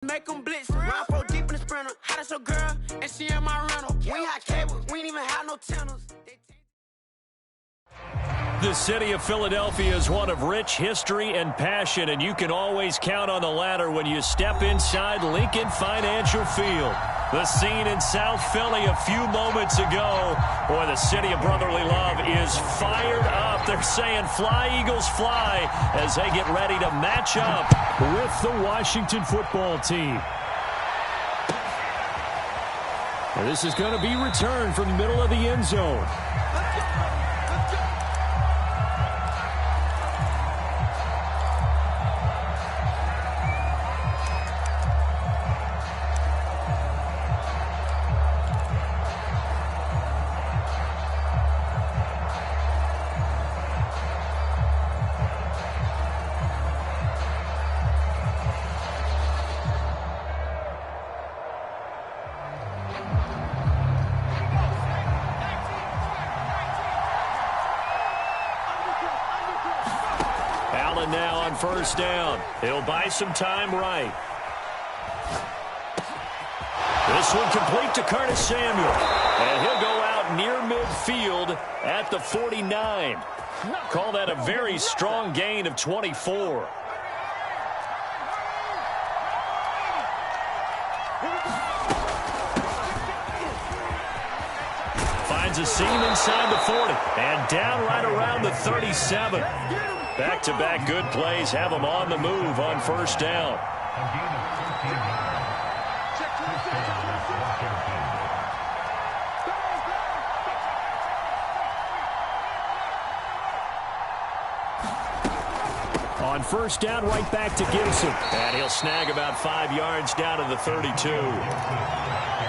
Make them blitz, round 4 deep in the sprinter. How that's your girl, and she in my rental. We ain't had cables, we ain't even have no channels. The city of Philadelphia is one of rich history and passion, and you can always count on the latter when you step inside Lincoln Financial Field. The scene in South Philly a few moments ago. Boy, the city of brotherly love is fired up. They're saying fly, Eagles, fly, as they get ready to match up with the Washington football team. And this is going to be returned from the middle of the end zone. Now on first down. He'll buy some time right. This one complete to Curtis Samuel. And he'll go out near midfield at the 49. Call that a very strong gain of 24. Finds a seam inside the 40. And down right around the 37. Back-to-back good plays have them on the move on first down. On first down, right back to Gibson. And he'll snag about 5 yards down to the 32.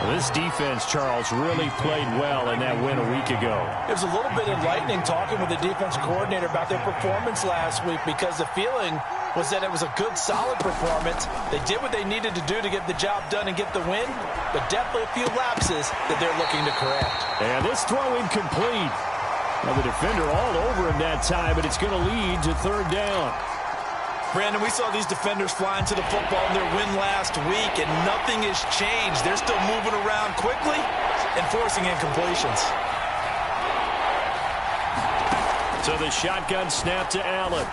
This defense, Charles, really played well in that win a week ago. It was a little bit enlightening talking with the defense coordinator about their performance last week, because the feeling was that it was a good, solid performance. They did what they needed to do to get the job done and get the win, but definitely a few lapses that they're looking to correct. And this throw incomplete. Now the defender all over him that time, but it's going to lead to third down. Brandon, we saw these defenders flying to the football in their win last week, and nothing has changed. They're still moving around quickly and forcing incompletions. So the shotgun snap to Allen.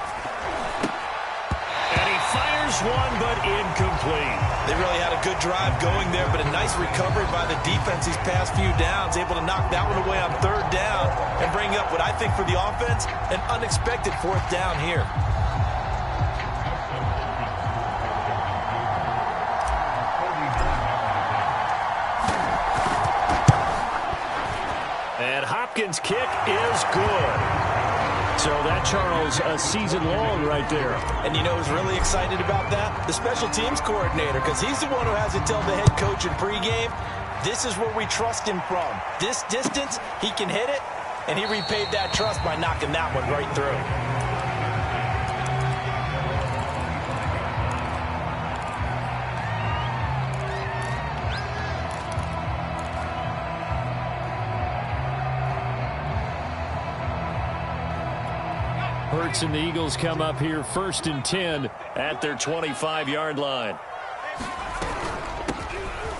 And he fires one, but incomplete. They really had a good drive going there, but a nice recovery by the defense these past few downs, able to knock that one away on third down and bring up what I think for the offense, an unexpected fourth down here. Hopkins' kick is good. So that, Charles, a season long right there. And you know who's really excited about that? The special teams coordinator, because he's the one who has to tell the head coach in pregame, this is where we trust him from. This distance, he can hit it, and he repaid that trust by knocking that one right through. Hurts and the Eagles come up here 1st and 10 at their 25-yard line.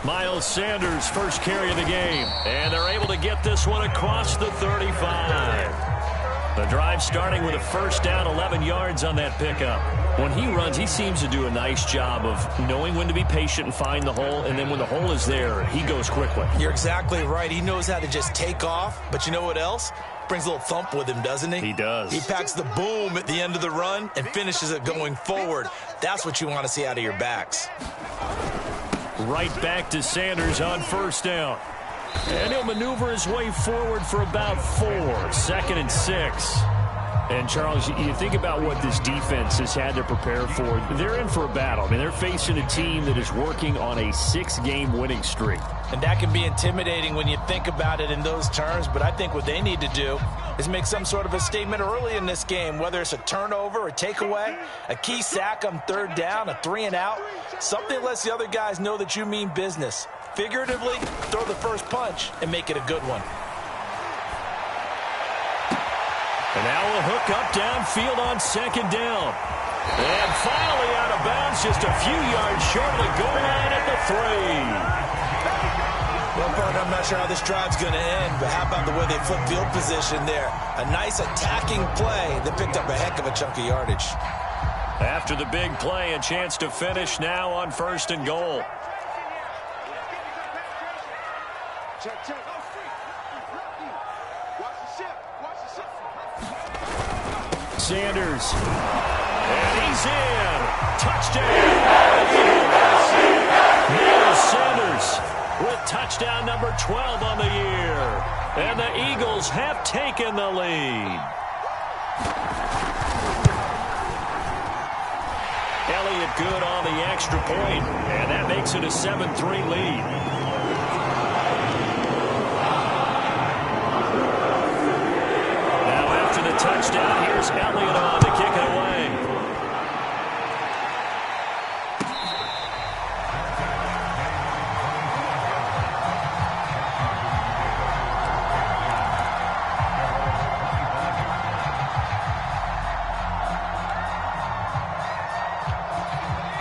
Miles Sanders, first carry of the game. And they're able to get this one across the 35. The drive starting with a first down, 11 yards on that pickup. When he runs, he seems to do a nice job of knowing when to be patient and find the hole, and then when the hole is there, he goes quickly. You're exactly right. He knows how to just take off, but you know what else? Brings a little thump with him, doesn't he? He does. He packs the boom at the end of the run and finishes it going forward. That's what you want to see out of your backs. Right back to Sanders on first down. And he'll maneuver his way forward for about 4. 2nd and 6. And, Charles, you think about what this defense has had to prepare for. They're in for a battle. I mean, they're facing a team that is working on a 6-game winning streak. And that can be intimidating when you think about it in those terms, but I think what they need to do is make some sort of a statement early in this game, whether it's a turnover, a takeaway, a key sack on third down, a 3-and-out, something lets the other guys know that you mean business. Figuratively, throw the first punch and make it a good one. And now a hook up downfield on second down. And finally out of bounds, just a few yards short of the goal line at the 3. Well, partner, I'm not sure how this drive's going to end, but how about the way they flip field position there? A nice attacking play that picked up a heck of a chunk of yardage. After the big play, a chance to finish now on 1st and goal. Check, check. Watch the ship. Watch the ship. Sanders. And he's in. Touchdown. Miles Sanders with touchdown number 12 on the year. And the Eagles have taken the lead. Elliott good on the extra point, and that makes it a 7-3 lead. Touchdown. Here's Elliott on to kick it away.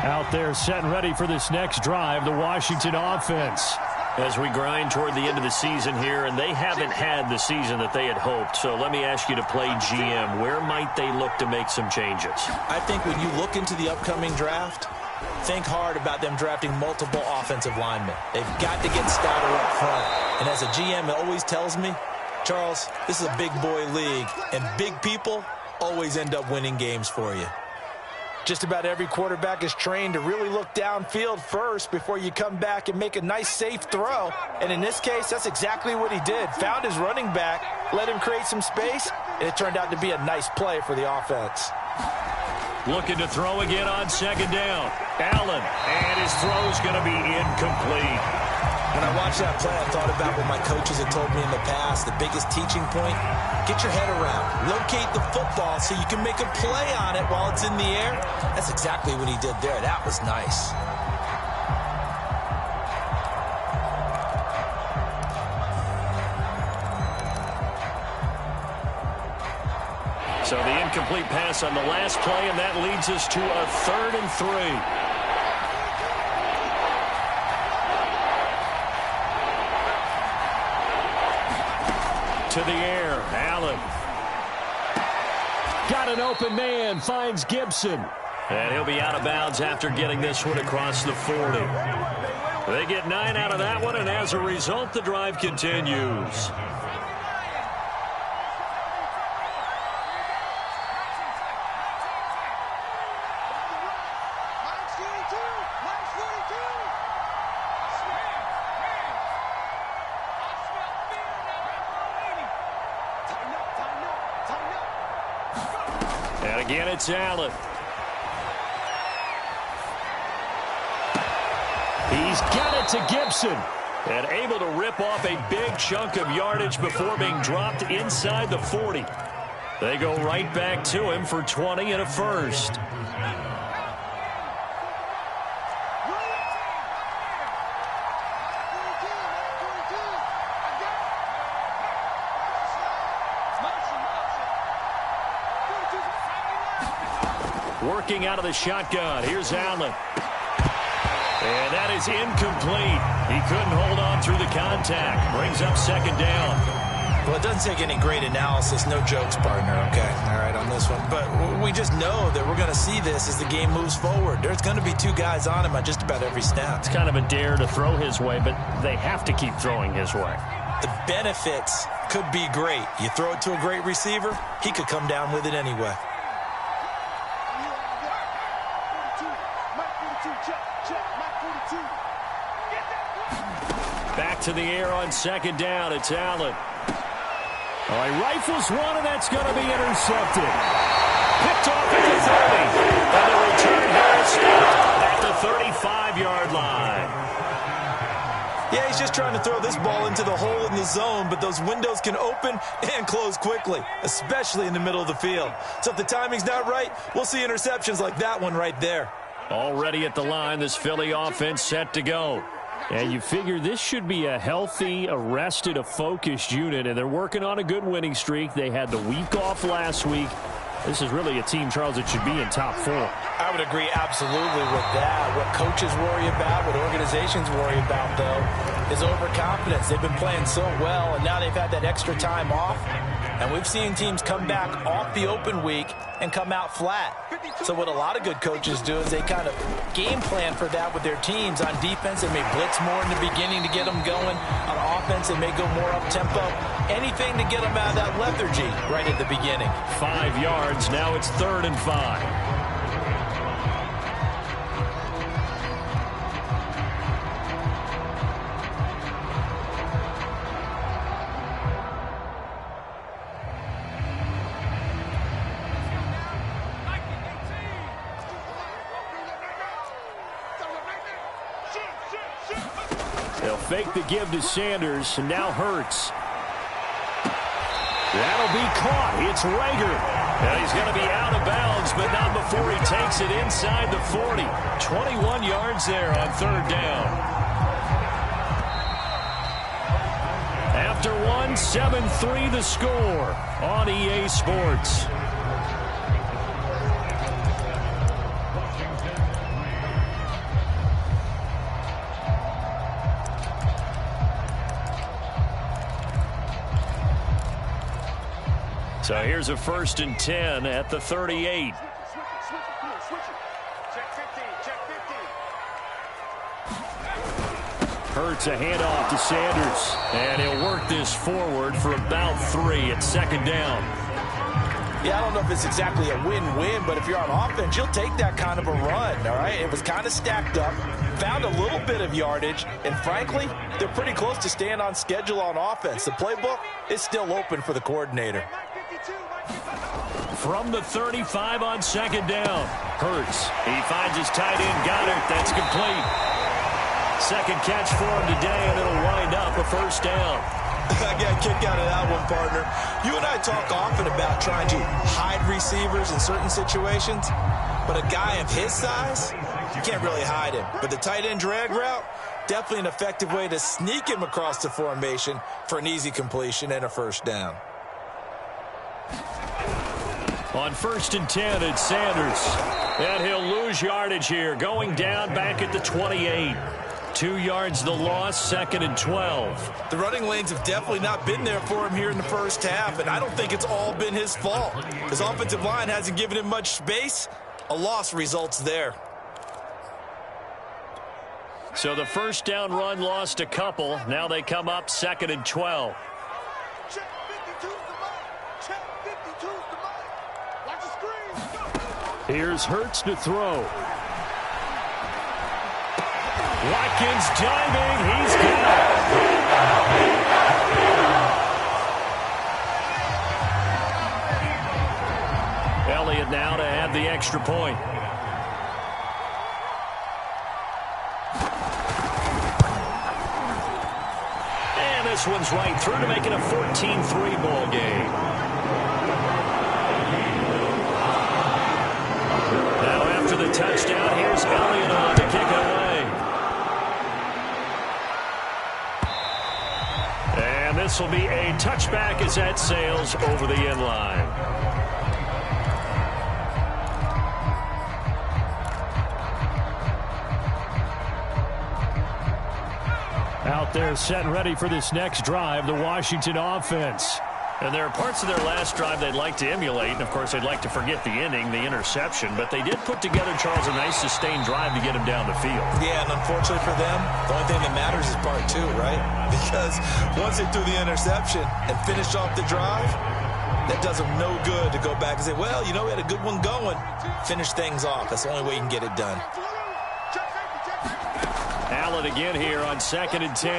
Out there set and ready for this next drive, the Washington offense. As we grind toward the end of the season here, and they haven't had the season that they had hoped. So let me ask you to play GM. Where might they look to make some changes? I think when you look into the upcoming draft, think hard about them drafting multiple offensive linemen. They've got to get stouter up front. And as a GM, it always tells me, Charles, this is a big boy league, and big people always end up winning games for you. Just about every quarterback is trained to really look downfield first before you come back and make a nice, safe throw. And in this case, that's exactly what he did. Found his running back, let him create some space, and it turned out to be a nice play for the offense. Looking to throw again on 2nd down. Allen, and his throw's going to be incomplete. When I watched that play, I thought about what my coaches had told me in the past. The biggest teaching point, get your head around. Locate the football so you can make a play on it while it's in the air. That's exactly what he did there. That was nice. So the incomplete pass on the last play, and that leads us to a 3rd and 3. To the air, Allen. Got an open man, finds Gibson. And he'll be out of bounds after getting this one across the 40. They get 9 out of that one, and as a result, the drive continues. And again, it's Allen. He's got it to Gibson. And able to rip off a big chunk of yardage before being dropped inside the 40. They go right back to him for 20 and a first. Working out of the shotgun. Here's Allen. And that is incomplete. He couldn't hold on through the contact. Brings up 2nd down. Well, it doesn't take any great analysis. No jokes, partner, okay? All right, on this one. But we just know that we're going to see this as the game moves forward. There's going to be 2 guys on him on just about every snap. It's kind of a dare to throw his way, but they have to keep throwing his way. The benefits could be great. You throw it to a great receiver, he could come down with it anyway. Back to the air on 2nd down. It's Allen. All right, rifles one, and that's going to be intercepted. Picked off at the 30. And the return here is stopped at the 35-yard line. Yeah, he's just trying to throw this ball into the hole in the zone, but those windows can open and close quickly, especially in the middle of the field. So if the timing's not right, we'll see interceptions like that one right there. Already at the line, this Philly offense set to go. And you figure this should be a healthy, a focused unit, and they're working on a good winning streak. They had the week off last week, This is really a team, Charles, that should be in top 4. I would agree absolutely with that. What coaches worry about, what organizations worry about, though, is overconfidence. They've been playing so well, and now they've had that extra time off. And we've seen teams come back off the open week and come out flat. So what a lot of good coaches do is they kind of game plan for that with their teams. On defense, they may blitz more in the beginning to get them going. On offense, they may go more up-tempo. Anything to get them out of that lethargy right at the beginning. 5 yards. Now it's 3rd and 5. They'll fake the give to Sanders, and now Hurts. That'll be caught. It's Rager. And he's going to be out of bounds, but not before he takes it inside the 40. 21 yards there on 3rd down. After one, 7-3 the score on EA Sports. So here's a 1st and 10 at the 38. Hurts a handoff to Sanders, and he'll work this forward for about 3 at 2nd down. Yeah, I don't know if it's exactly a win-win, but if you're on offense, you'll take that kind of a run, all right? It was kind of stacked up, found a little bit of yardage, and frankly, they're pretty close to staying on schedule on offense. The playbook is still open for the coordinator. From the 35 on 2nd down. Hurts. He finds his tight end, Goddard. That's complete. 2nd catch for him today, and it'll wind up a 1st down. I got a kick out of that one, partner. You and I talk often about trying to hide receivers in certain situations, but a guy of his size, you can't really hide him. But the tight end drag route, definitely an effective way to sneak him across the formation for an easy completion and a 1st down. On 1st and 10, it's Sanders. And he'll lose yardage here, going down back at the 28. 2 yards the loss, 2nd and 12. The running lanes have definitely not been there for him here in the 1st half, and I don't think it's all been his fault. His offensive line hasn't given him much space. A loss results there. So the 1st down run lost a couple. Now they come up 2nd and 12. Here's Hurts to throw. Watkins diving. He's got it. Elliott now to add the extra point. And this one's right through to make it a 14-3 ball game. Now after the touchdown, here's Elliott on to kick it away. And this will be a touchback as that sails over the end line. Out there set and ready for this next drive, the Washington offense. And there are parts of their last drive they'd like to emulate, and of course they'd like to forget the inning, the interception, but they did put together, Charles, a nice sustained drive to get him down the field. Yeah, and unfortunately for them, the only thing that matters is part 2, right? Because once they threw the interception and finished off the drive, that does them no good to go back and say, well, you know, we had a good one going. Finish things off. That's the only way you can get it done. Allen again here on 2nd and 10.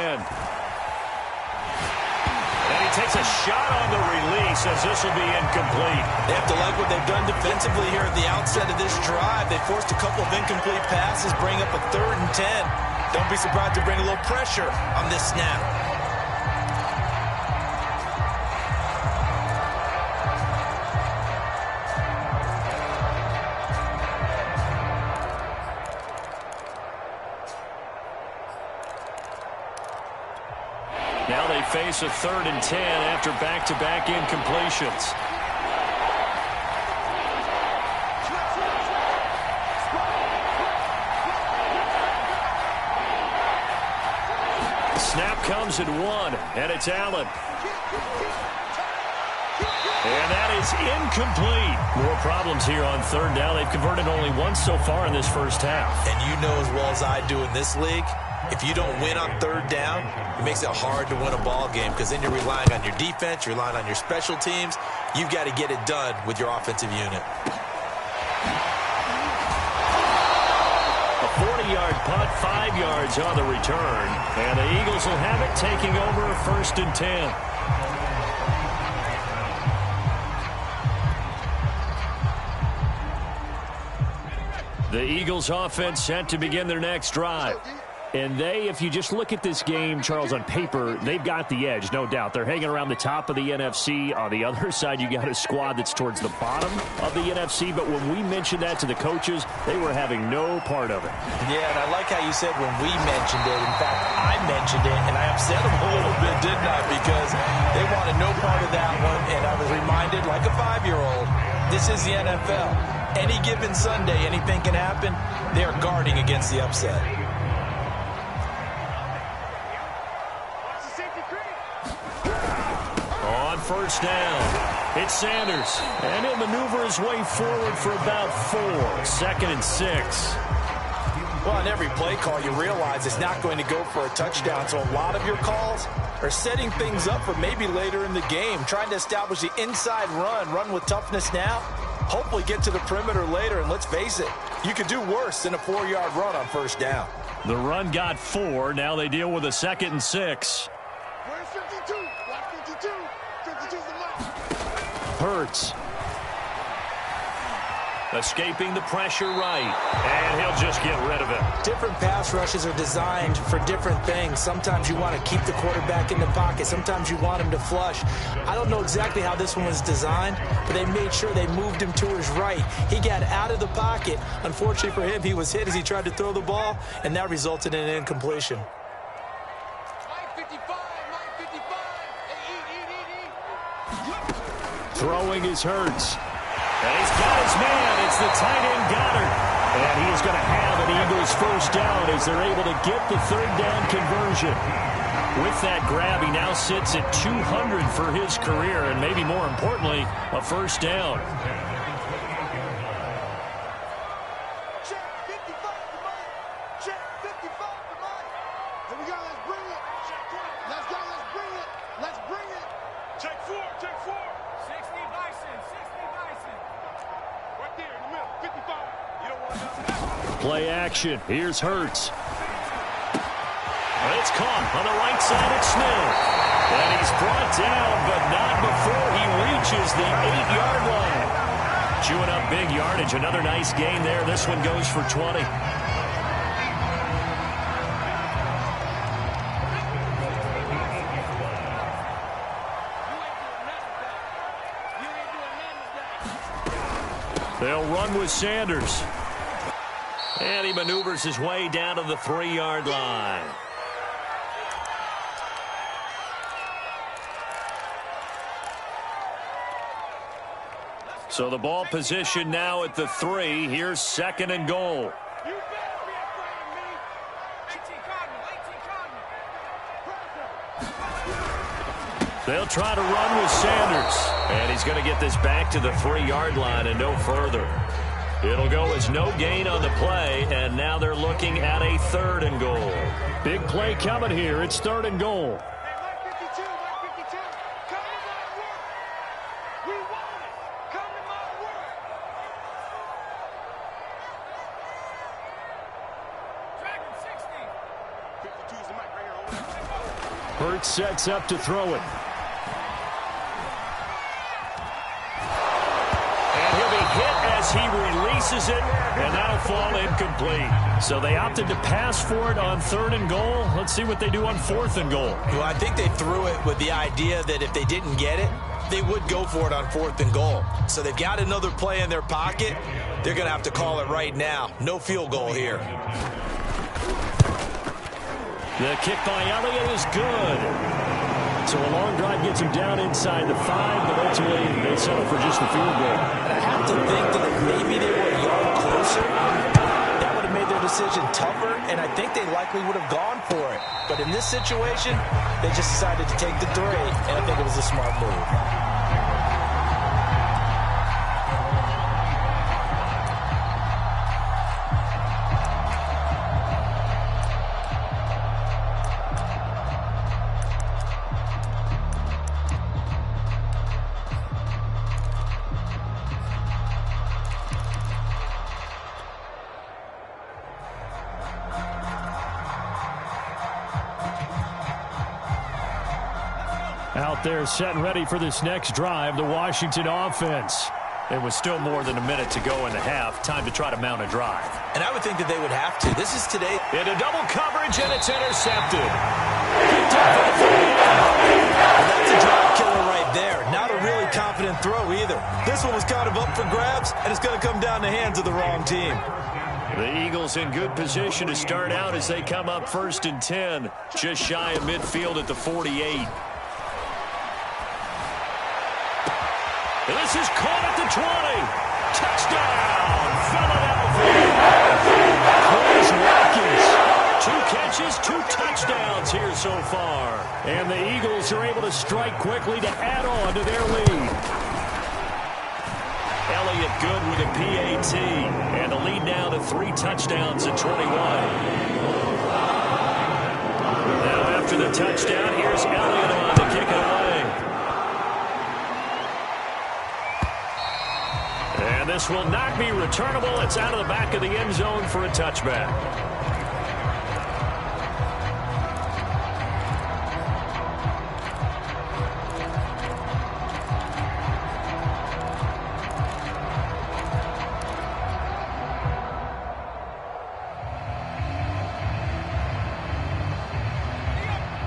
And he takes a shot on the release as this will be incomplete. They have to like what they've done defensively here at the outset of this drive. They forced a couple of incomplete passes, bring up a 3rd and 10. Don't be surprised to bring a little pressure on this snap. Now they face a 3rd and 10 after back-to-back incompletions. Snap comes at 1, and it's Allen. And that is incomplete. More problems here on third down. They've converted only once so far in this first half. And you know as well as I do in this league, if you don't win on third down, it makes it hard to win a ball game because then you're relying on your defense, you're relying on your special teams. You've got to get it done with your offensive unit. A 40-yard punt, 5 yards on the return. And the Eagles will have it, taking over 1st and 10. The Eagles offense set to begin their next drive. And if you just look at this game, Charles, on paper, they've got the edge, no doubt. They're hanging around the top of the NFC. On the other side, you got a squad that's towards the bottom of the NFC. But when we mentioned that to the coaches, they were having no part of it. Yeah, and I like how you said when we mentioned it. In fact, I mentioned it, and I upset them a little bit, didn't I? Because they wanted no part of that one, and I was reminded, like a 5-year-old, this is the NFL. Any given Sunday, anything can happen. They are guarding against the upset. On first down, it's Sanders. And he'll maneuver his way forward for about 4. 2nd and 6. Well, on every play call, you realize it's not going to go for a touchdown. So a lot of your calls are setting things up for maybe later in the game, trying to establish the inside run with toughness now. Hopefully get to the perimeter later, and let's face it, you could do worse than a 4-yard run on first down. The run got 4. Now they deal with a 2nd and 6. Where's 52? Block 52. 52's the left. Hurts. Escaping the pressure right. And he'll just get rid of it. Different pass rushes are designed for different things. Sometimes you want to keep the quarterback in the pocket. Sometimes you want him to flush. I don't know exactly how this one was designed, but they made sure they moved him to his right. He got out of the pocket. Unfortunately for him, he was hit as he tried to throw the ball, and that resulted in an incompletion. Mike 55. Mike 55. Throwing is Hurts. And he's got his man. It's the tight end Goddard. And he is going to have an Eagles first down as they're able to get the third down conversion. With that grab, he now sits at 200 for his career, and maybe more importantly, a first down. Check 55 for Mike. Check 55 for Mike. Here we go. Let's bring it. Check 4. Let's go. Let's bring it. Let's bring it. Check 4. Check 4. 60 Bison. 60 Bison. Right there in the middle. 55. You don't want to. Play action. Here's Hurts. It's caught on the right side at Smith. And he's brought down, but not before he reaches the 8-yard line. Chewing up big yardage. Another nice gain there. This one goes for 20. They'll run with Sanders. And he maneuvers his way down to the 3-yard line. So the ball position now at the 3. Here's 2nd and goal. You better be afraid of me. 18 Cardinal. They'll try to run with Sanders. And he's going to get this back to the 3-yard line and no further. It'll go as no gain on the play, and now they're looking at a 3rd and goal. Big play coming here. It's 3rd and goal. Hey, Mike 52. Mike 52. Come to my work. We want it. Come to my work. Dragon 60. 52's the mic right here. Hurts sets up to throw it. And he'll be hit as he releases it, and that'll fall incomplete. So they opted to pass for it on 3rd and goal. Let's see what they do on 4th and goal. Well, I think they threw it with the idea that if they didn't get it, they would go for it on 4th and goal. So they've got another play in their pocket. They're going to have to call it right now. No field goal here. The kick by Elliott is good. So a long drive gets him down inside the 5, but ultimately they settle for just the field goal. And I have to think that if maybe they were a yard closer, that would have made their field decision tougher, and I think they likely would have gone for it. But in this situation, they just decided to take the 3, and I think it was a smart move. Out there set and ready for this next drive, the Washington offense. It was still more than a minute to go in the half. Time to try to mount a drive. And I would think that they would have to. This is today. Into double coverage, and it's intercepted. That's a drive killer right there. Not a really confident throw either. This one was kind of up for grabs, and it's going to come down the hands of the wrong team. The Eagles in good position to start out as they come up 1st and 10. Just shy of midfield at the 48. This is caught at the 20. Touchdown, Philadelphia. Quez Watkins, 2 catches, 2 touchdowns here so far. And the Eagles are able to strike quickly to add on to their lead. Elliott good with a PAT. And the lead now to 3 touchdowns at 21. Now after the touchdown, here's Elliott on to kick it away. And this will not be returnable. It's out of the back of the end zone for a touchback.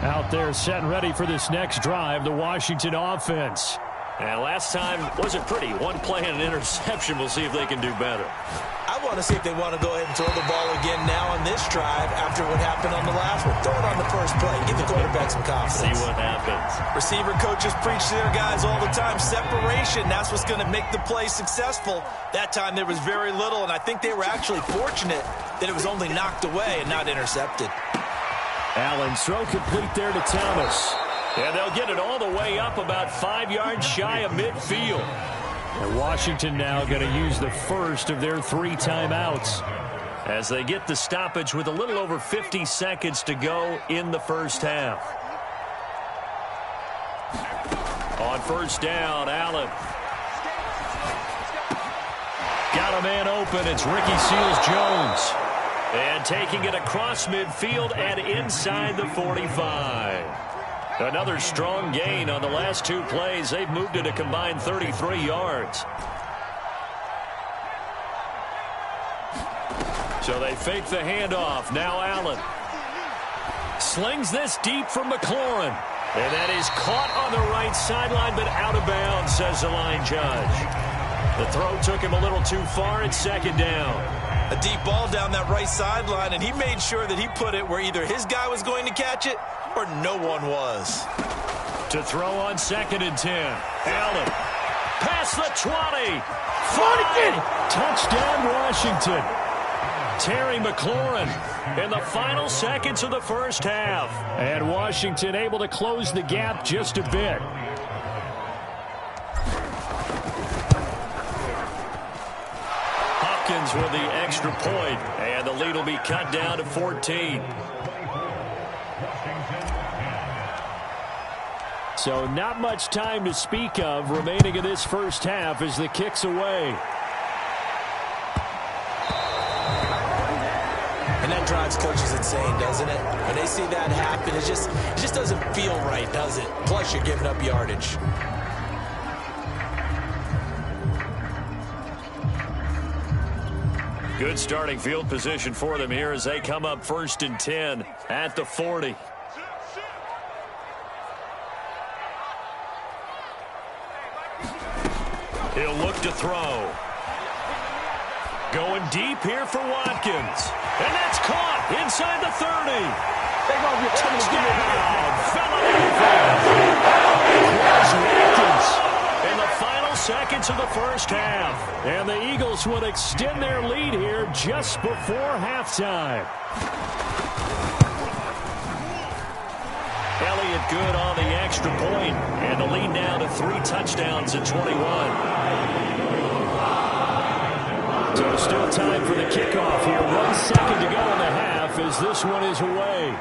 Out there set and ready for this next drive, the Washington offense. And last time wasn't pretty. 1 play and an interception. We'll see if they can do better. I want to see if they want to go ahead and throw the ball again now on this drive after what happened on the last one. Throw it on the first play. Give the quarterback some confidence. See what happens. Receiver coaches preach to their guys all the time. Separation, that's what's going to make the play successful. That time there was very little, and I think they were actually fortunate that it was only knocked away and not intercepted. Allen throw complete there to Thomas. And they'll get it all the way up about 5 yards shy of midfield. And Washington now going to use the first of their 3 timeouts as they get the stoppage with a little over 50 seconds to go in the first half. On first down, Allen. Got a man open. It's Ricky Seals-Jones. And taking it across midfield and inside the 45. Another strong gain on the last 2 plays. They've moved it a combined 33 yards. So they fake the handoff. Now Allen slings this deep from McLaurin. And that is caught on the right sideline, but out of bounds, says the line judge. The throw took him a little too far. It's 2nd down. A deep ball down that right sideline, and he made sure that he put it where either his guy was going to catch it or no one was. To throw on 2nd and 10. Allen. Past the 20. 40. Touchdown, Washington. Terry McLaurin in the final seconds of the first half. And Washington able to close the gap just a bit. Hopkins with the extra point, and the lead will be cut down to 14. So not much time to speak of remaining in this first half as the kick's away. And that drives coaches insane, doesn't it? When they see that happen, it just doesn't feel right, does it? Plus, you're giving up yardage. Good starting field position for them here as they come up 1st and 10 at the 40. He'll look to throw. Going deep here for Watkins. And that's caught inside the 30. Touchdown, Philadelphia. Quez Watkins in the final seconds of the first half. And the Eagles would extend their lead here just before halftime. Elliott good on the extra point, and the lead now to 3 touchdowns at 21. So still time for the kickoff here. 1 second to go in the half as this one is away.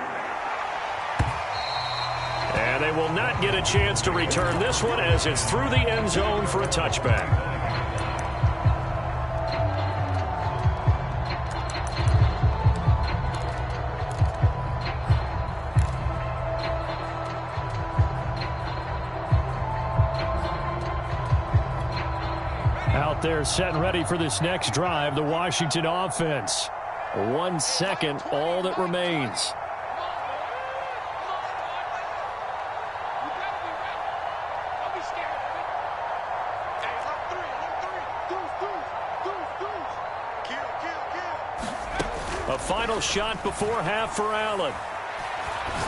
And they will not get a chance to return this one as it's through the end zone for a touchback. Out there set and ready for this next drive, the Washington offense. 1 second, all that remains. A final shot before half for Allen.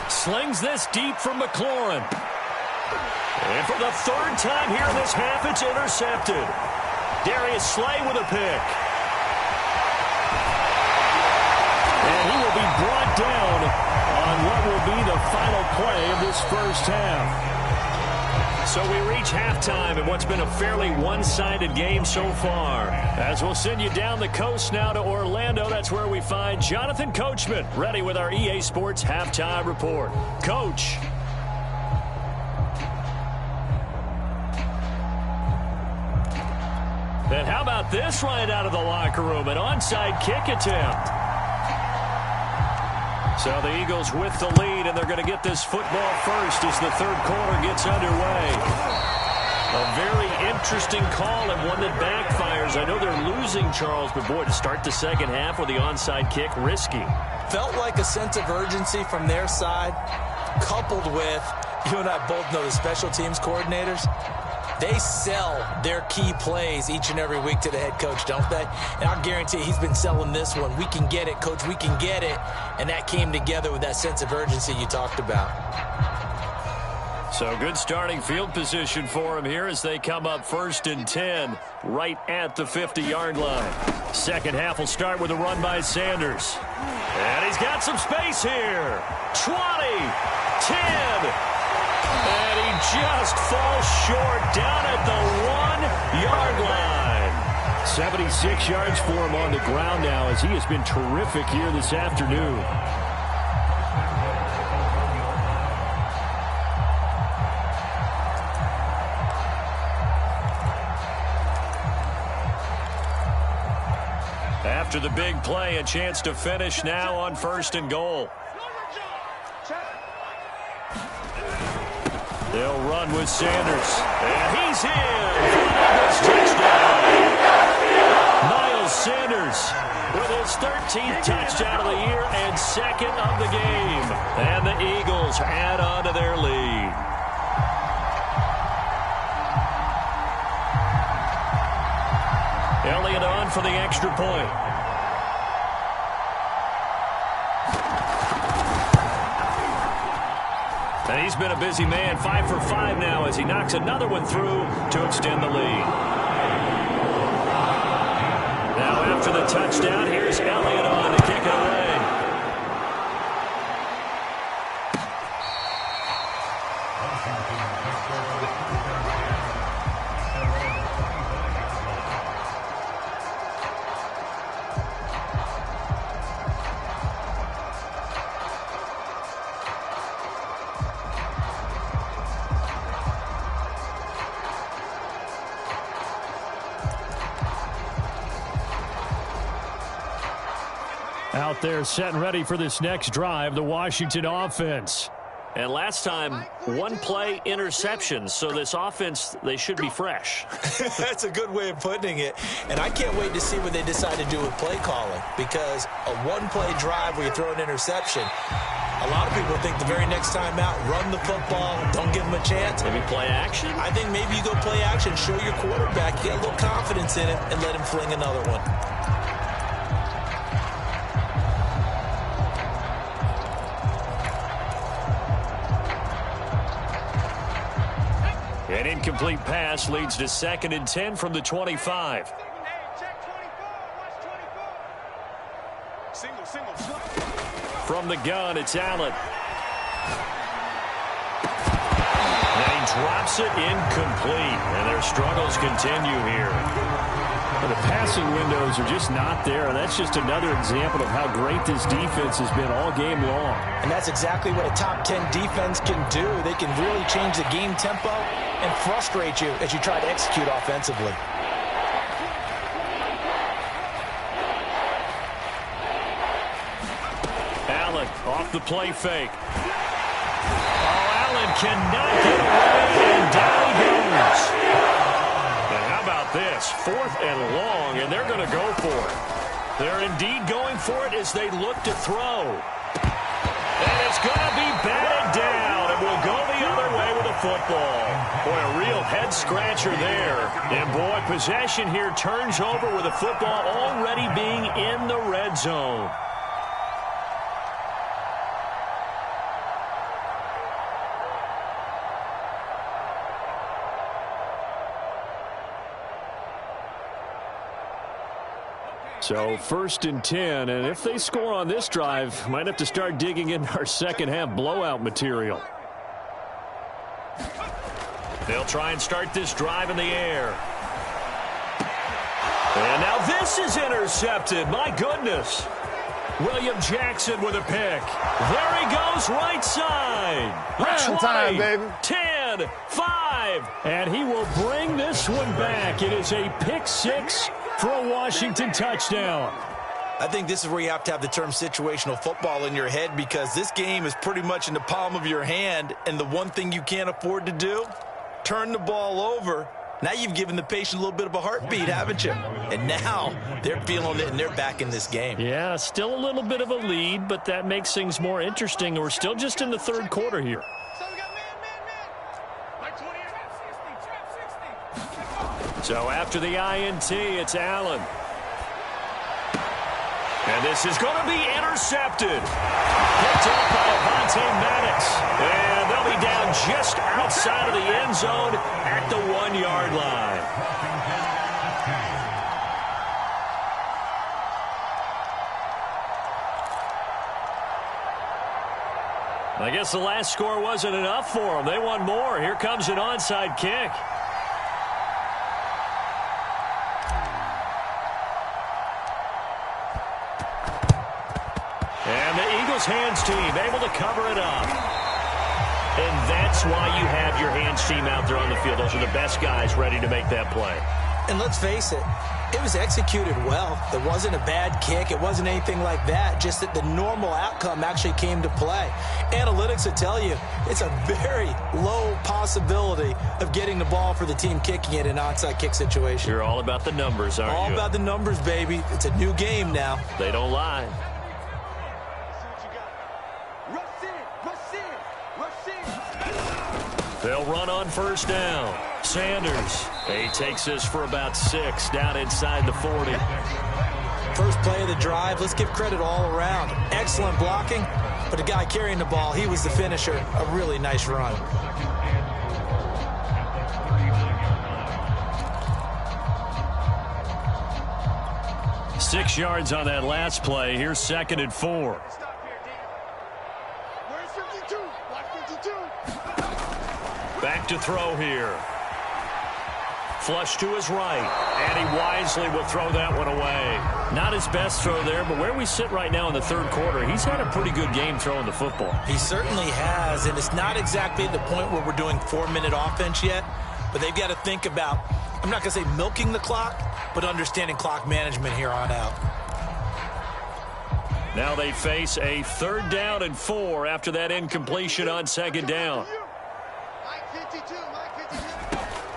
Slings this deep for McLaurin. And for the 3rd time here in this half, it's intercepted. Darius Slay with a pick. And he will be brought down on what will be the final play of this first half. So we reach halftime in what's been a fairly one-sided game so far. As we'll send you down the coast now to Orlando, that's where we find Jonathan Coachman, ready with our EA Sports Halftime Report. Coach. And how about this right out of the locker room? An onside kick attempt. So the Eagles with the lead, and they're going to get this football first as the 3rd quarter gets underway. A very interesting call and one that backfires. I know they're losing, Charles, but boy, to start the second half with the onside kick, risky. Felt like a sense of urgency from their side, coupled with, you and I both know the special teams coordinators. They sell their key plays each and every week to the head coach, don't they? And I guarantee he's been selling this one. We can get it, coach. We can get it. And that came together with that sense of urgency you talked about. So good starting field position for him here as they come up 1st and 10 right at the 50-yard line. Second half will start with a run by Sanders. And he's got some space here. 20, 10. And he just falls short down at the 1-yard line. 76 yards for him on the ground now as he has been terrific here this afternoon. After the big play, a chance to finish now on 1st and goal. They'll run with Sanders. And he's in for this touchdown. Miles Sanders with his 13th touchdown of the year and 2nd of the game. And the Eagles add on to their lead. Elliott on for the extra point. And he's been a busy man, 5 for 5 now as he knocks another one through to extend the lead. Now after the touchdown, here's Elliott on to kick it away. Out there set and ready for this next drive, the Washington offense. And last time, 1 play interception, so this offense, they should be fresh. That's a good way of putting it. And I can't wait to see what they decide to do with play calling, because a 1-play drive where you throw an interception, a lot of people think the very next time out, run the football, don't give them a chance. Maybe play action? I think maybe you go play action, show your quarterback, get a little confidence in him, and let him fling another one. An incomplete pass leads to 2nd and 10 from the 25. From the gun, it's Allen. And he drops it incomplete. And their struggles continue here. Well, the passing windows are just not there, and that's just another example of how great this defense has been all game long. And that's exactly what a top 10 defense can do. They can really change the game tempo and frustrate you as you try to execute offensively. Allen off the play fake. Oh, Allen cannot get away, and down he goes. And how about this? 4th and long, and they're going to go for it. They're indeed going for it as they look to throw. And it's going to be batted down, and will go the other way with the football. Boy, a real head-scratcher there. And, boy, possession here turns over with the football already being in the red zone. So 1st and 10, and if they score on this drive, might have to start digging into our second-half blowout material. They'll try and start this drive in the air. And now this is intercepted. My goodness. William Jackson with a pick. There he goes, right side. Prime time, baby. 10, 5. And he will bring this one back. It is a pick 6 for a Washington touchdown. I think this is where you have to have the term situational football in your head, because this game is pretty much in the palm of your hand, and the one thing you can't afford to do, turn the ball over. Now you've given the patient a little bit of a heartbeat, haven't you? And now they're feeling it, and they're back in this game. Yeah, still a little bit of a lead, but that makes things more interesting. We're still just in the 3rd quarter here. So after the INT, it's Allen. And this is going to be intercepted. Picked up by Avonte Maddox. And they'll be down just outside of the end zone at the 1-yard line. I guess the last score wasn't enough for them. They want more. Here comes an onside kick. And the Eagles hands team able to cover it up. And that's why you have your hands team out there on the field. Those are the best guys ready to make that play. And let's face it, it was executed well. It wasn't a bad kick. It wasn't anything like that. Just that the normal outcome actually came to play. Analytics will tell you it's a very low possibility of getting the ball for the team kicking it in an onside kick situation. You're all about the numbers, aren't you? All about the numbers, baby. It's a new game now. They don't lie. They'll run on 1st down. Sanders, he takes this for about 6 down inside the 40. First play of the drive, let's give credit all around. Excellent blocking, but the guy carrying the ball, he was the finisher. A really nice run. Six yards on that last play. Here's 2nd and 4. Back to throw here. Flush to his right. And he wisely will throw that one away. Not his best throw there, but where we sit right now in the 3rd quarter, he's had a pretty good game throwing the football. He certainly has, and it's not exactly at the point where we're doing 4-minute offense yet, but they've got to think about, I'm not going to say milking the clock, but understanding clock management here on out. Now they face a 3rd down and 4 after that incompletion on 2nd down.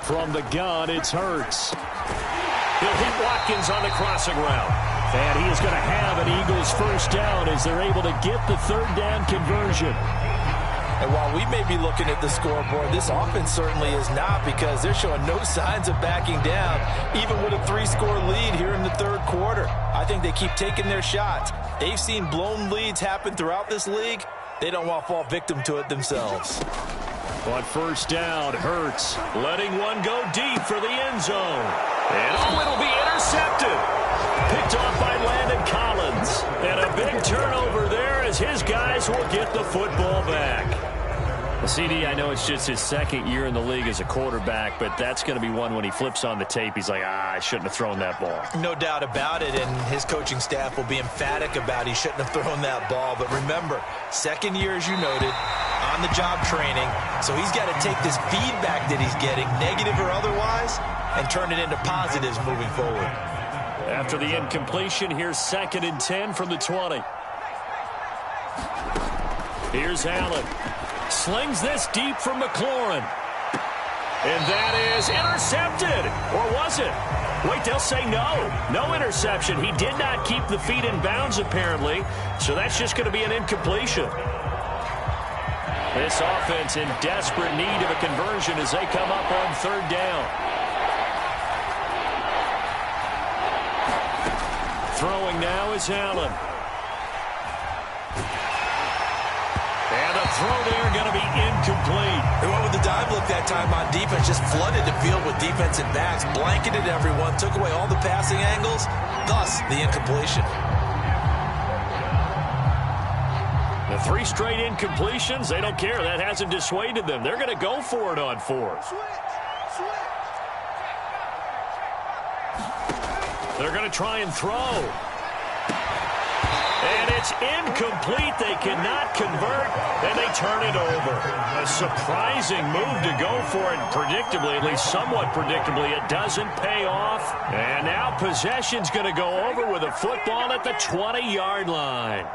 From the gun, it's Hurts. He'll hit Watkins on the crossing route. And he is going to have an Eagles 1st down as they're able to get the 3rd down conversion. And while we may be looking at the scoreboard, this offense certainly is not, because they're showing no signs of backing down, even with a 3-score lead here in the 3rd quarter. I think they keep taking their shots. They've seen blown leads happen throughout this league. They don't want to fall victim to it themselves. On first down, Hurts letting one go deep for the end zone. And it'll be intercepted. Picked off by Landon Collins. And a big turnover there as his guys will get the football back. CD, I know it's just his second year in the league as a quarterback, but that's going to be one when he flips on the tape. He's like, I shouldn't have thrown that ball. No doubt about it, and his coaching staff will be emphatic about he shouldn't have thrown that ball. But remember, second year, as you noted, on-the-job training, so he's got to take this feedback that he's getting, negative or otherwise, and turn it into positives moving forward. After the incompletion, here's 2nd and 10 from the 20. Here's Allen. Slings this deep from McLaurin. And that is intercepted. Or was it? Wait, they'll say no. No interception. He did not keep the feet in bounds, apparently. So that's just going to be an incompletion. This offense in desperate need of a conversion as they come up on 3rd down. Throwing now is Allen. And a throw there going to be incomplete. They went with the dive look that time on defense, just flooded the field with defensive backs, blanketed everyone, took away all the passing angles, thus the incompletion. The 3 straight incompletions, they don't care. That hasn't dissuaded them. They're going to go for it on 4th. They're going to try and throw. And it's incomplete. They cannot convert, and they turn it over. A surprising move to go for it predictably, at least somewhat predictably. It doesn't pay off. And now possession's going to go over with a football at the 20-yard line.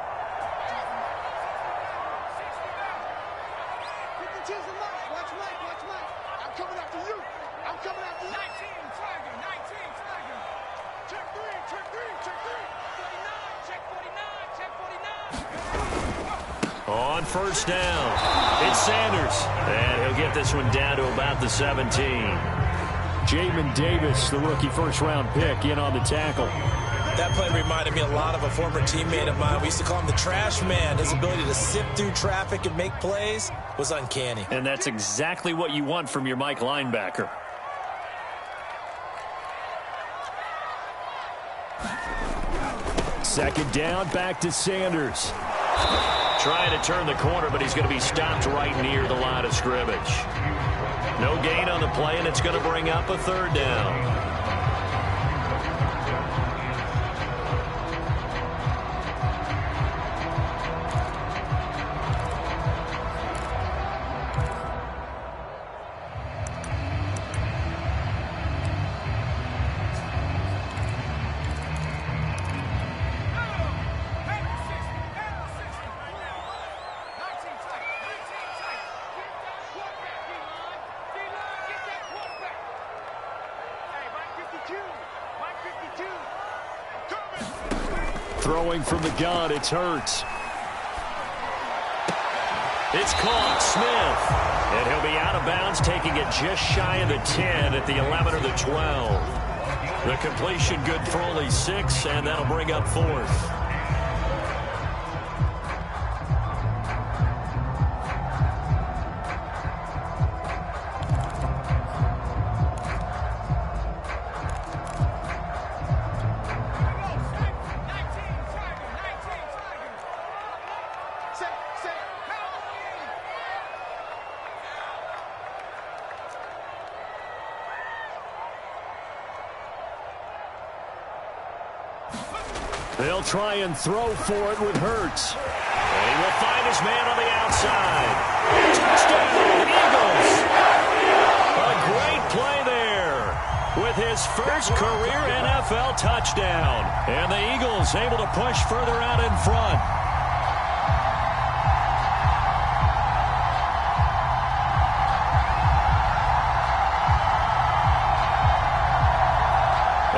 On first down, it's Sanders. And he'll get this one down to about the 17. Jamin Davis, the rookie first-round pick, in on the tackle. That play reminded me a lot of a former teammate of mine. We used to call him the trash man. His ability to sift through traffic and make plays was uncanny. And that's exactly what you want from your Mike linebacker. Second down, back to Sanders. Trying to turn the corner, but he's going to be stopped right near the line of scrimmage. No gain on the play, and it's going to bring up a 3rd down. Throwing from the gun, it's Hurts. It's caught, Smith. And he'll be out of bounds, taking it just shy of the 10 at the 11 or the 12. The completion good for only 6, and that'll bring up 4th. They'll try and throw for it with Hurts. And he will find his man on the outside. Touchdown, Eagles! A great play there with his first career NFL touchdown. And the Eagles able to push further out in front.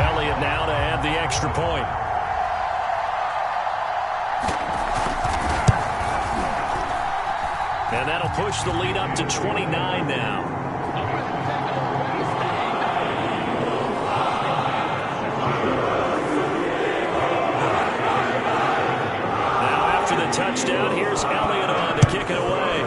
Elliott now to add the extra point. And that'll push the lead up to 29 now. Now after the touchdown, here's Elliott on to kick it away.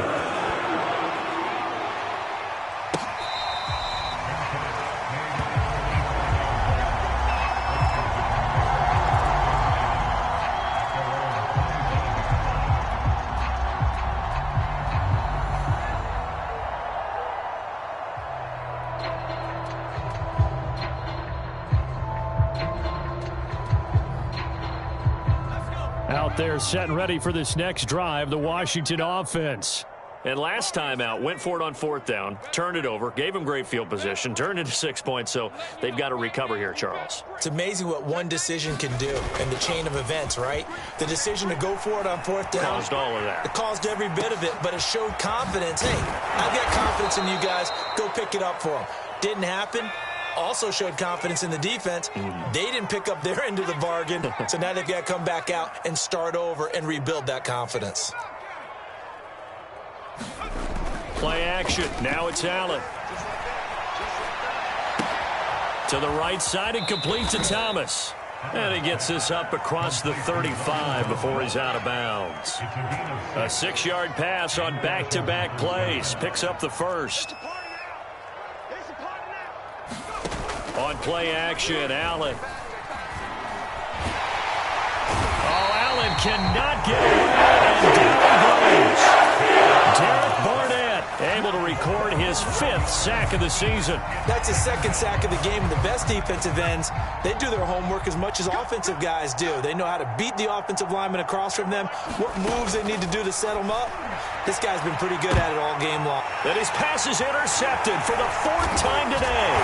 They're set and ready for this next drive, the Washington offense. And last time out, went for it on fourth down, turned it over, gave them great field position, turned into 6 points, so they've got to recover here, Charles. It's amazing what one decision can do in the chain of events, right? The decision to go for it on fourth down Caused all of that. It caused every bit of it, but it showed confidence. Hey, I've got confidence in you guys. Go pick it up for them. Didn't happen. Also showed confidence in the defense. They didn't pick up their end of the bargain, so now they've got to come back out and start over and rebuild that confidence. Play action. Now it's Allen. To the right side and complete to Thomas. And he gets this up across the 35 before he's out of bounds. A 6-yard pass on back-to-back plays. Picks up the first. On play action, Allen. Oh, Allen cannot get away, and down he goes. Derek Barnett able to record his 5th sack of the season. That's his 2nd sack of the game. The best defensive ends, they do their homework as much as offensive guys do. They know how to beat the offensive lineman across from them, what moves they need to do to set them up. This guy's been pretty good at it all game long. And his pass is intercepted for the 4th time today.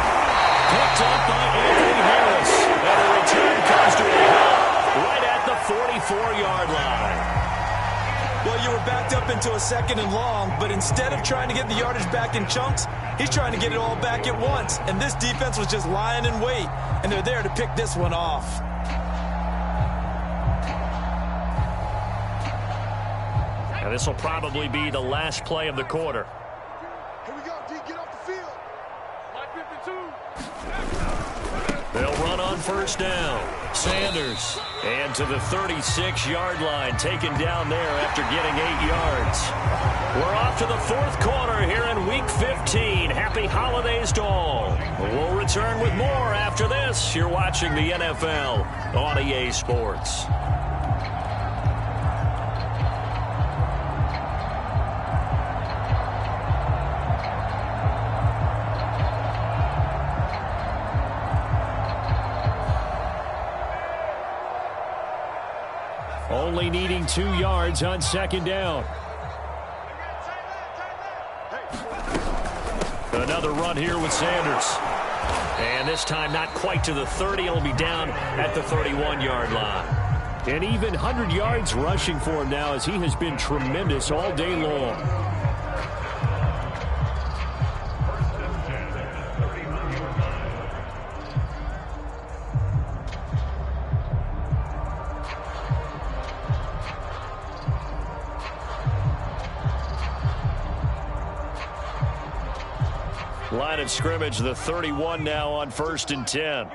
Picked up by Anthony Harris. And the return comes to a halt right at the 44-yard line. Well, you were backed up into a 2nd and long, but instead of trying to get the yardage back in chunks, he's trying to get it all back at once. And this defense was just lying in wait, and they're there to pick this one off. And this will probably be the last play of the quarter. Here we go, D. Get off the field. Line 52. They'll run on first down. Sanders. And to the 36-yard line, taken down there after getting 8 yards. We're off to the 4th quarter here in Week 15. Happy holidays to all. We'll return with more after this. You're watching the NFL on EA Sports. Only needing 2 yards on 2nd down. Another run here with Sanders. And this time not quite to the 30. It'll be down at the 31-yard line. And even 100 yards rushing for him now as he has been tremendous all day long. Line of scrimmage, the 31 now on 1st and 10.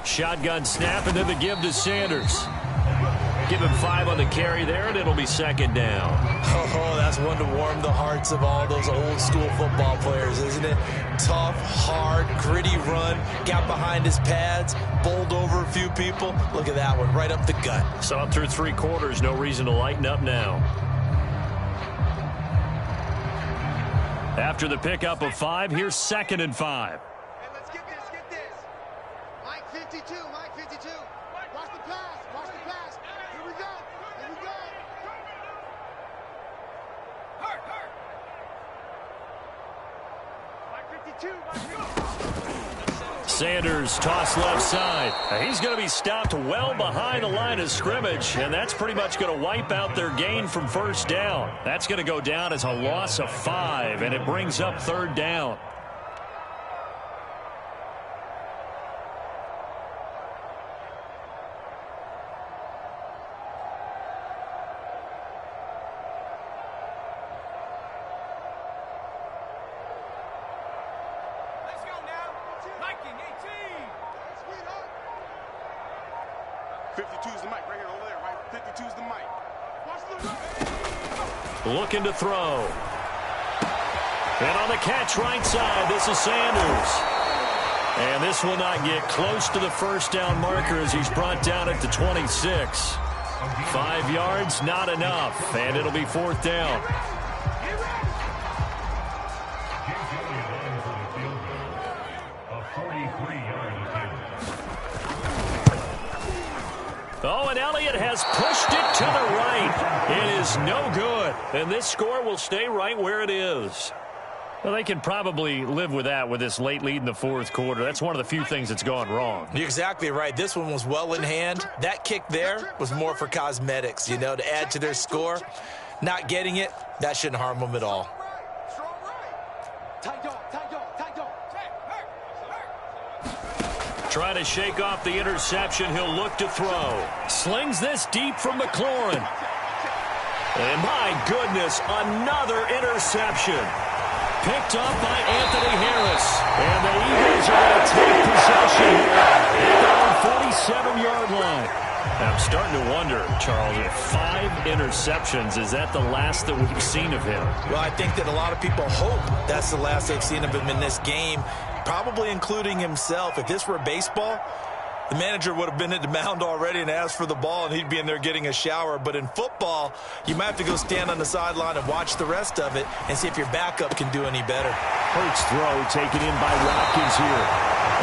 Shotgun snap and then the give to Sanders. Give him 5 on the carry there, and it'll be 2nd down. Oh, that's one to warm the hearts of all those old school football players, isn't it? Tough, hard, gritty run. Got behind his pads, bowled over a few people. Look at that one, right up the gut. Saw it through 3 quarters, no reason to lighten up now. After the pickup of 5, here's 2nd and 5. Hey, let's get this. Mike 52, Mike 52. Watch the pass. Here we go. Hurt. Mike 52, Sanders toss left side. He's going to be stopped well behind the line of scrimmage, and that's pretty much going to wipe out their gain from first down. That's going to go down as a loss of 5, and it brings up 3rd down. Let's go now. Viking 18. Sweetheart. 52's the mic right here over there, right? 52's the mic. Watch the right. Looking to throw. And on the catch right side, this is Sanders. And this will not get close to the first down marker as he's brought down at the 26. 5 yards, not enough. And it'll be 4th down. just pushed it to the right. It is no good. And this score will stay right where it is. Well, they can probably live with that with this late lead in the fourth quarter. That's one of the few things that's gone wrong. You're exactly right. This one was well in hand. That kick there was more for cosmetics, you know, to add to their score. Not getting it, that shouldn't harm them at all. Trying to shake off the interception. He'll look to throw. Slings this deep from McLaurin. And my goodness, another interception. Picked up by Anthony Harris. And the Eagles are going to take possession at their own 47-yard line. I'm starting to wonder, Charles, if 5 interceptions, is that the last that we've seen of him? Well, I think that a lot of people hope that's the last they've seen of him in this game, probably including himself. If this were baseball, the manager would have been at the mound already and asked for the ball, and he'd be in there getting a shower. But in football, you might have to go stand on the sideline and watch the rest of it and see if your backup can do any better. Hurts throw taken in by Watkins here.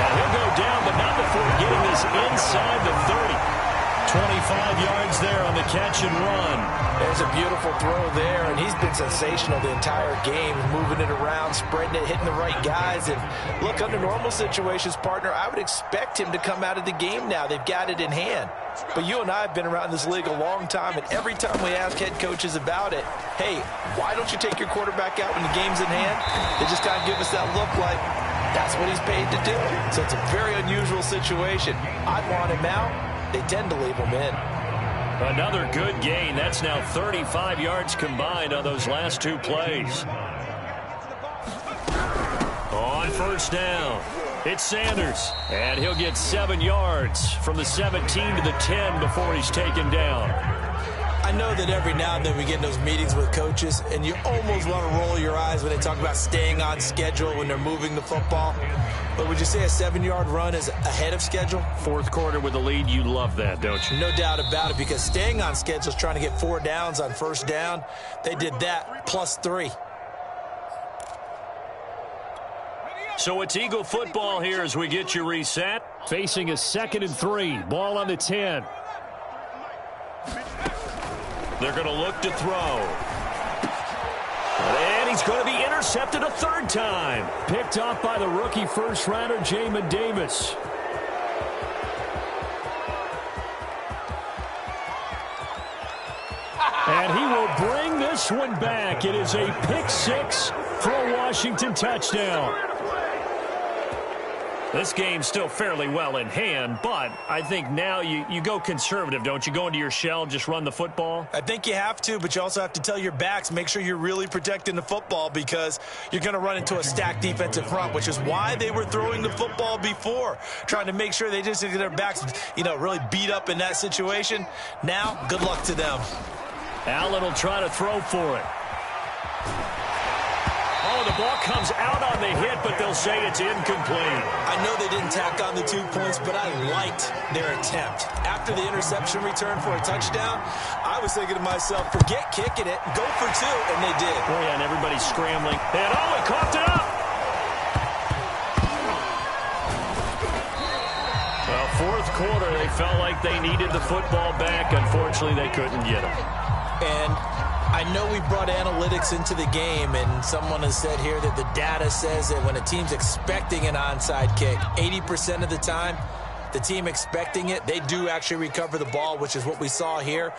And he'll go down, but not before getting this inside the 30. 25 yards there on the catch and run. There's a beautiful throw there, and he's been sensational the entire game, moving it around, spreading it, hitting the right guys. And look, under normal situations, partner, I would expect him to come out of the game now. They've got it in hand. But you and I have been around this league a long time, and every time we ask head coaches about it, hey, why don't you take your quarterback out when the game's in hand? They just kind of give us that look like that's what he's paid to do. So it's a very unusual situation. I'd want him out. They tend to leave him in. Another good gain. That's now 35 yards combined on those last 2 plays. On first down, it's Sanders. And he'll get 7 yards from the 17 to the 10 before he's taken down. I know that every now and then we get in those meetings with coaches, and you almost want to roll your eyes when they talk about staying on schedule when they're moving the football. But would you say a 7-yard run is ahead of schedule? Fourth quarter with the lead, you love that, don't you? No doubt about it, because staying on schedule is trying to get 4 downs on first down. They did that, plus 3. So it's Eagle football here as we get you reset. Facing a 2nd and 3. Ball on the 10. They're going to look to throw. And he's going to be intercepted a 3rd time. Picked off by the rookie first-rounder, Jamin Davis. And he will bring this one back. It is a pick 6 for a Washington touchdown. This game's still fairly well in hand, but I think now you go conservative, don't you? Go into your shell, just run the football? I think you have to, but you also have to tell your backs, make sure you're really protecting the football, because you're going to run into a stacked defensive front, which is why they were throwing the football before, trying to make sure they just get their backs, really beat up in that situation. Now, good luck to them. Allen will try to throw for it. Oh, the ball comes out on the hit, but they'll say it's incomplete. I know they didn't tack on the 2 points, but I liked their attempt. After the interception return for a touchdown, I was thinking to myself, forget kicking it, go for 2, and they did. Oh, yeah, and everybody's scrambling. And, he coughed it up. Well, fourth quarter, they felt like they needed the football back. Unfortunately, they couldn't get it. And I know we brought analytics into the game, and someone has said here that the data says that when a team's expecting an onside kick, 80% of the time, the team expecting it, they do actually recover the ball, which is what we saw here.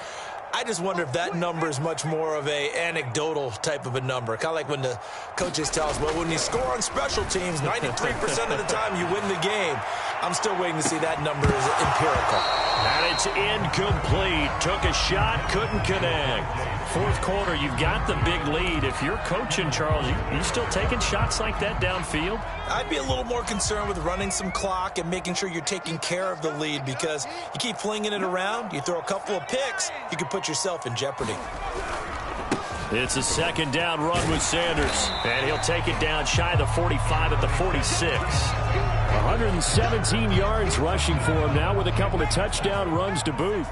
I just wonder if that number is much more of a anecdotal type of a number. Kind of like when the coaches tell us, well, when you score on special teams, 93% of the time you win the game. I'm still waiting to see that number is empirical. And it's incomplete. Took a shot, couldn't connect. Fourth quarter, you've got the big lead. If you're coaching, Charles, you still taking shots like that downfield? I'd be a little more concerned with running some clock and making sure you're taking care of the lead, because you keep flinging it around, you throw a couple of picks, you could put yourself in jeopardy. It's a 2nd down run with Sanders, and he'll take it down shy of the 45 at the 46. 117 yards rushing for him now with a couple of touchdown runs to boot.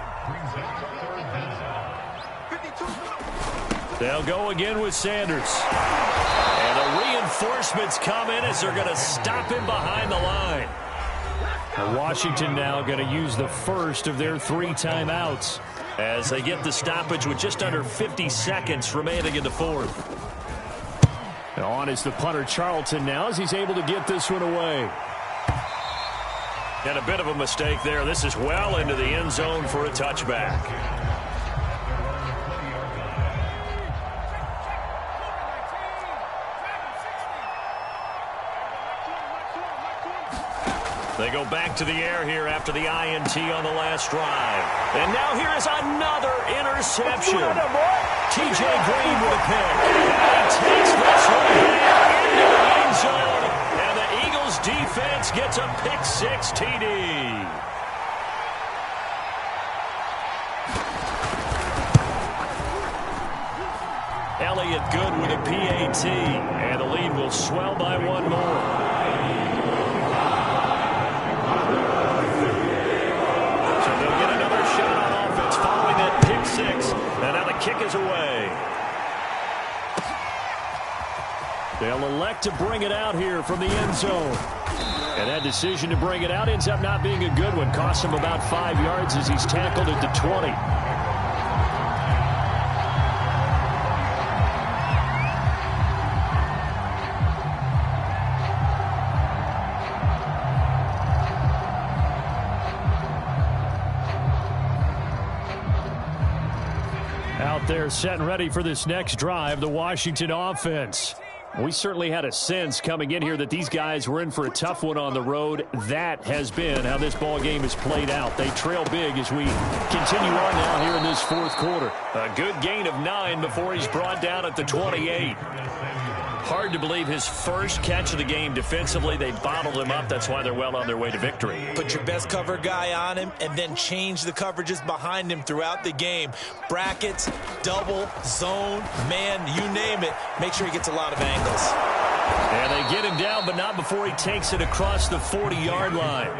They'll go again with Sanders. And the reinforcements come in as they're going to stop him behind the line. And Washington now going to use the first of their 3 timeouts as they get the stoppage with just under 50 seconds remaining in the fourth. On is the punter Charlton now as he's able to get this one away. And a bit of a mistake there. This is well into the end zone for a touchback. They go back to the air here after the INT on the last drive. And now here is another interception. TJ Green with a pick. And he takes this one back into the end zone. And the Eagles defense gets a pick-six TD. Elliott good with a PAT. And the lead will swell by one more. Six, and now the kick is away. They'll elect to bring it out here from the end zone. And that decision to bring it out ends up not being a good one. Costs him about 5 yards as he's tackled at the 20. Out there set and ready for this next drive, the Washington offense. We certainly had a sense coming in here that these guys were in for a tough one on the road. That has been how this ball game has played out. They trail big as we continue on now here in this fourth quarter. A good gain of 9 before he's brought down at the 28. Hard to believe his first catch of the game defensively. They bottled him up. That's why they're well on their way to victory. Put your best cover guy on him and then change the coverages behind him throughout the game. Brackets, double, zone, man, you name it. Make sure he gets a lot of angles. And they get him down, but not before he takes it across the 40-yard line.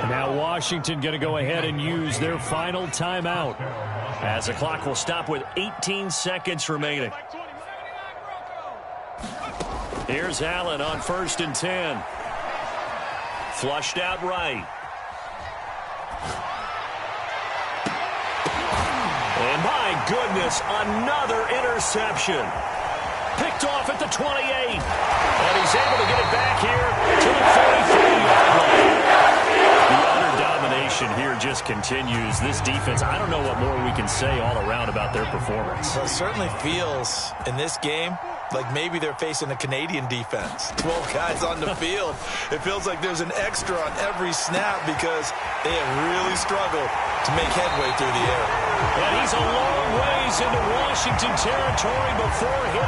Now Washington going to go ahead and use their final timeout, as the clock will stop with 18 seconds remaining. Here's Allen on 1st and 10. Flushed out right. And my goodness, another interception. Picked off at the 28. And he's able to get it back here to the 43-yard line. The utter domination here just continues. This defense, I don't know what more we can say all around about their performance. Well, it certainly feels in this game like maybe they're facing a Canadian defense. 12 guys on the field. It feels like there's an extra on every snap because they have really struggled to make headway through the air. And he's a long ways into Washington territory before hitting